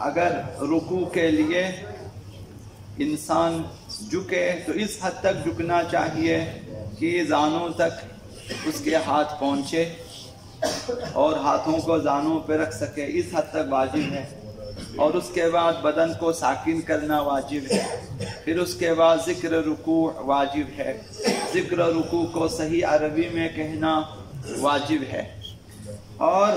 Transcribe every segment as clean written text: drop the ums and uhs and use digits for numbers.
اگر رکوع کے لیے انسان جھکے تو اس حد تک جھکنا چاہیے کہ زانوں تک اس کے ہاتھ پہنچے اور ہاتھوں کو زانوں پہ رکھ سکے، اس حد تک واجب ہے۔ اور اس کے بعد بدن کو ساکن کرنا واجب ہے۔ پھر اس کے بعد ذکر رکوع واجب ہے، ذکر رکوع کو صحیح عربی میں کہنا واجب ہے۔ اور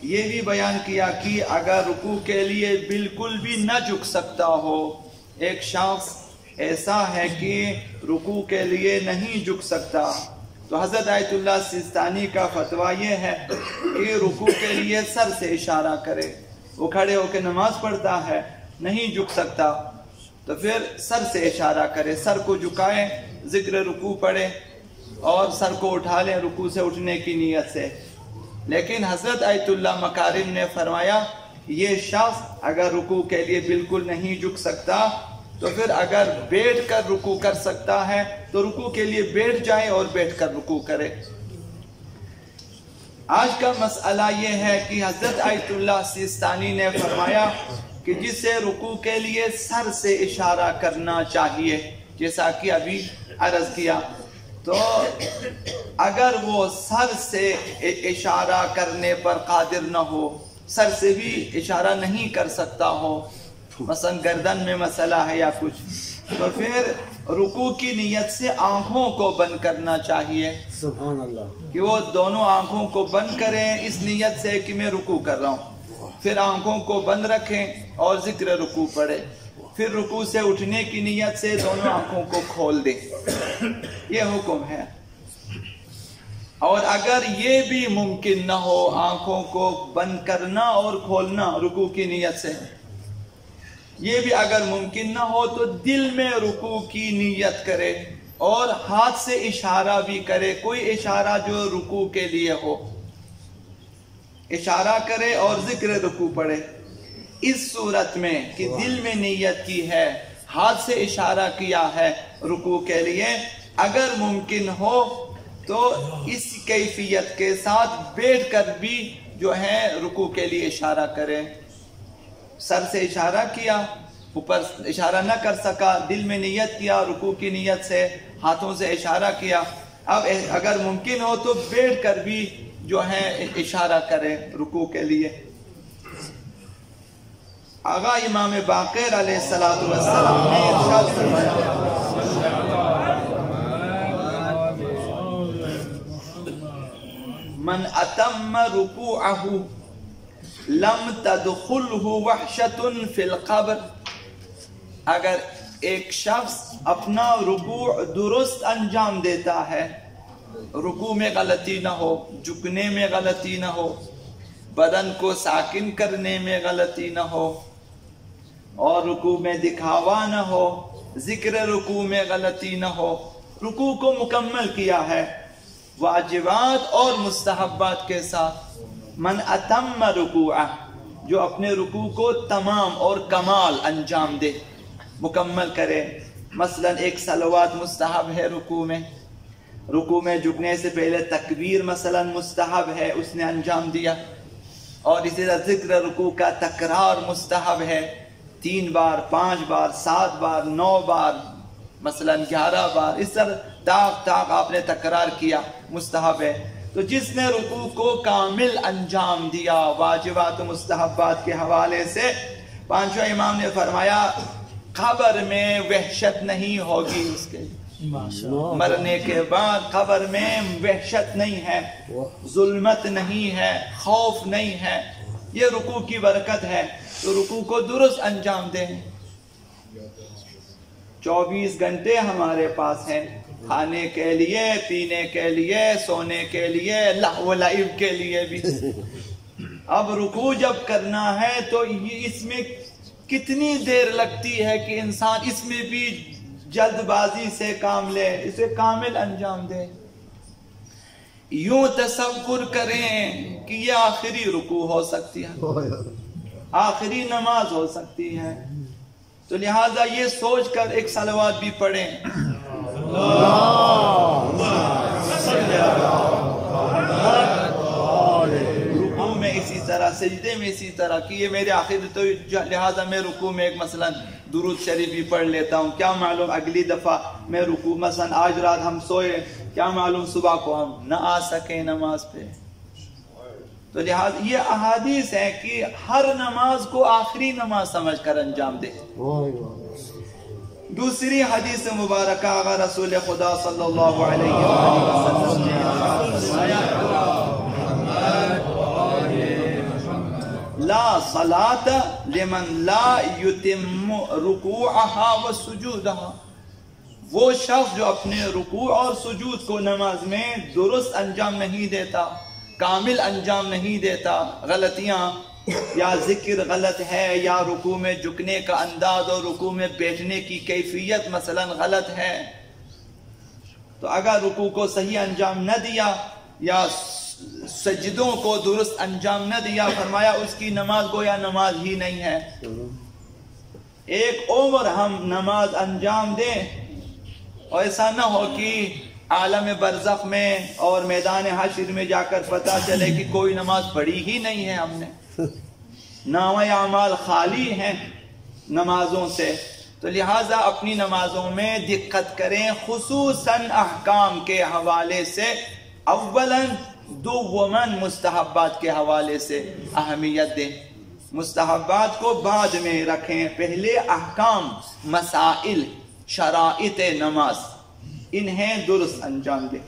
یہ بھی بیان کیا کہ اگر رکوع کے لیے بالکل بھی نہ جھک سکتا ہو، ایک شخص ایسا ہے کہ رکوع کے لیے نہیں جھک سکتا، تو حضرت آیت اللہ سیستانی کا فتویٰ یہ ہے کہ رکوع کے لیے سر سے اشارہ کرے۔ وہ کھڑے ہو کے نماز پڑھتا ہے، نہیں جھک سکتا، تو پھر سر سے اشارہ کرے، سر کو جھکائے، ذکر رکوع پڑھے اور سر کو اٹھا لیں رکوع سے اٹھنے کی نیت سے۔ لیکن حضرت آیت اللہ مکارم نے فرمایا یہ شخص اگر رکوع کے لیے بالکل نہیں جھک سکتا تو پھر اگر بیٹھ کر رکوع کر سکتا ہے تو رکوع کے لیے بیٹھ جائے اور بیٹھ کر رکوع کرے۔ آج کا مسئلہ یہ ہے کہ حضرت آیت اللہ سیستانی نے فرمایا کہ جسے رکوع کے لیے سر سے اشارہ کرنا چاہیے، جیسا کہ ابھی عرض کیا، تو اگر وہ سر سے اشارہ کرنے پر قادر نہ ہو، سر سے بھی اشارہ نہیں کر سکتا ہو، مثلا گردن میں مسئلہ ہے یا کچھ، تو پھر رکوع کی نیت سے آنکھوں کو بند کرنا چاہیے۔ سبحان اللہ، کہ وہ دونوں آنکھوں کو بند کریں اس نیت سے کہ میں رکوع کر رہا ہوں، پھر آنکھوں کو بند رکھیں اور ذکر رکوع پڑھیں، پھر رکوع سے اٹھنے کی نیت سے دونوں آنکھوں کو کھول دیں، یہ حکم ہے۔ اور اگر یہ بھی ممکن نہ ہو آنکھوں کو بند کرنا اور کھولنا رکوع کی نیت سے، یہ بھی اگر ممکن نہ ہو تو دل میں رکوع کی نیت کرے اور ہاتھ سے اشارہ بھی کرے، کوئی اشارہ جو رکوع کے لیے ہو، اشارہ کرے اور ذکر رکوع پڑھے۔ اس صورت میں کہ دل میں نیت کی ہے، ہاتھ سے اشارہ کیا ہے رکوع کے لیے، اگر ممکن ہو تو اس کیفیت کے ساتھ بیٹھ کر بھی جو ہے رکوع کے لیے اشارہ کرے۔ سر سے اشارہ کیا، اوپر اشارہ نہ کر سکا، دل میں نیت کیا رکوع کی نیت سے، ہاتھوں سے اشارہ کیا، اب اگر ممکن ہو تو بیٹھ کر بھی جو ہے اشارہ کرے رکوع کے لیے۔ آغا امام باقر علیہ السلام نے ارشاد فرمایا من اتم رکوعہ لم تدخلہ وحشۃ فی القبر، اگر ایک شخص اپنا رکوع درست انجام دیتا ہے، رکوع میں غلطی نہ ہو، جھکنے میں غلطی نہ ہو، بدن کو ساکن کرنے میں غلطی نہ ہو، اور رکوع میں دکھاوا نہ ہو، ذکر رکوع میں غلطی نہ ہو، رکوع کو مکمل کیا ہے واجبات اور مستحبات کے ساتھ، من اتم رکوعہ، جو اپنے رکوع کو تمام اور کمال انجام دے، مکمل کرے۔ مثلا ایک صلوات مستحب ہے رکوع میں جھکنے سے پہلے تکبیر مثلا مستحب ہے، اس نے انجام دیا، اور اسی طرح ذکر رکوع کا تکرار مستحب ہے، 3 بار 5 بار 7 بار 9 بار مثلا 11 بار، اس طرح تاک آپ نے تکرار کیا، مستحب ہے۔ تو جس نے رکوع کو کامل انجام دیا واجبات و مستحبات کے حوالے سے، پانچواں امام نے فرمایا قبر میں وحشت نہیں ہوگی اس کے، مرنے کے بعد قبر میں وحشت نہیں ہے، ظلمت نہیں ہے، خوف نہیں ہے، یہ رکوع کی برکت ہے۔ تو رکوع کو درست انجام دیں۔ 24 گھنٹے ہمارے پاس ہیں، کھانے کے لیے، پینے کے لیے، سونے کے لیے، لہو و لعب کے لیے بھی۔ اب رکوع جب کرنا ہے تو اس میں کتنی دیر لگتی ہے کہ انسان اس میں بھی جلد بازی سے کام لے، اسے کامل انجام دے۔ یوں تصور کریں کہ یہ آخری رکوع ہو سکتی ہے، آخری نماز ہو سکتی ہے، تو لہٰذا یہ سوچ کر ایک صلوات بھی پڑھیں، رکوع میں اسی طرح طرح، سجدے میں اسی طرح کہ یہ میرے عقیدے تو لہٰذا میں رکوع میں ایک مثلا درود شریف بھی پڑھ لیتا ہوں، کیا معلوم اگلی دفعہ میں رکوع مثلا آج رات ہم سوئے، کیا معلوم صبح کو ہم نہ آ سکیں نماز پہ. تو لہٰذا یہ احادیث ہے کہ ہر نماز کو آخری نماز سمجھ کر انجام دے. دوسری حدیث مبارکہ آقا رسول خدا صلی اللہ علیہ وسلم نے لا صلاة لمن لا يتم رکوعها وسجودها. وہ شخص جو اپنے رکوع اور سجود کو نماز میں درست انجام نہیں دیتا، کامل انجام نہیں دیتا، غلطیاں یا ذکر غلط ہے، یا رکوع میں جھکنے کا انداز اور رکوع میں بیٹھنے کی کیفیت مثلا غلط ہے، تو اگر رکوع کو صحیح انجام نہ دیا یا سجدوں کو درست انجام نہ دیا، فرمایا اس کی نماز گویا نماز ہی نہیں ہے. ایک عمر ہم نماز انجام دیں اور ایسا نہ ہو کہ عالم برزخ میں اور میدان حشر میں جا کر پتہ چلے کہ کوئی نماز پڑھی ہی نہیں ہے ہم نے، نامۂ اعمال خالی ہیں نمازوں سے. تو لہٰذا اپنی نمازوں میں دقت کریں، خصوصاً احکام کے حوالے سے، اولاً دوماً مستحبات کے حوالے سے اہمیت دیں. مستحبات کو بعد میں رکھیں، پہلے احکام، مسائل، شرائط نماز انہیں درست انجام دیں.